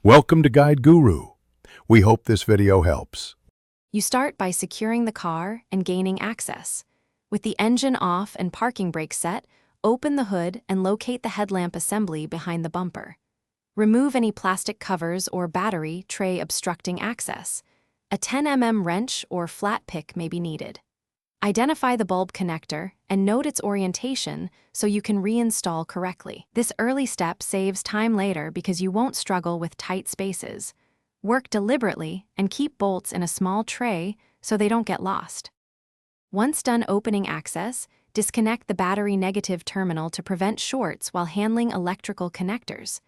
Welcome to Guide Guru. We hope this video helps. You start by securing the car and gaining access. With the engine off and parking brake set, open the hood and locate the headlamp assembly behind the bumper. Remove any plastic covers or battery tray obstructing access. A 10 mm wrench or flat pick may be needed. Identify the bulb connector and note its orientation so you can reinstall correctly. This early step saves time later because you won't struggle with tight spaces. Work deliberately and keep bolts in a small tray so they don't get lost. Once done opening access, disconnect the battery negative terminal to prevent shorts while handling electrical connectors.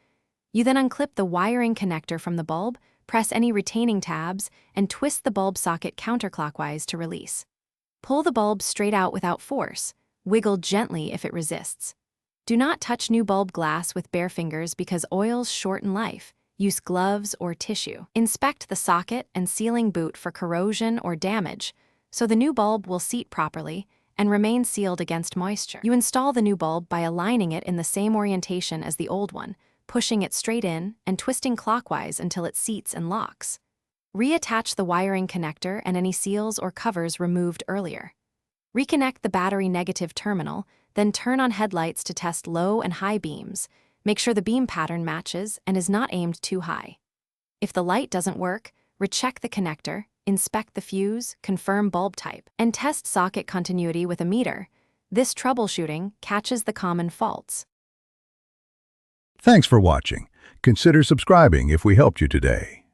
You then unclip the wiring connector from the bulb, press any retaining tabs, and twist the bulb socket counterclockwise to release. Pull the bulb straight out without force. Wiggle gently if it resists. Do not touch new bulb glass with bare fingers because oils shorten life. Use gloves or tissue. Inspect the socket and sealing boot for corrosion or damage, so the new bulb will seat properly and remain sealed against moisture. You install the new bulb by aligning it in the same orientation as the old one, pushing it straight in and twisting clockwise until it seats and locks. Reattach the wiring connector and any seals or covers removed earlier. Reconnect the battery negative terminal, then turn on headlights to test low and high beams. Make sure the beam pattern matches and is not aimed too high. If the light doesn't work, recheck the connector, inspect the fuse, confirm bulb type, and test socket continuity with a meter. This troubleshooting catches the common faults. Thanks for watching. Consider subscribing if we helped you today.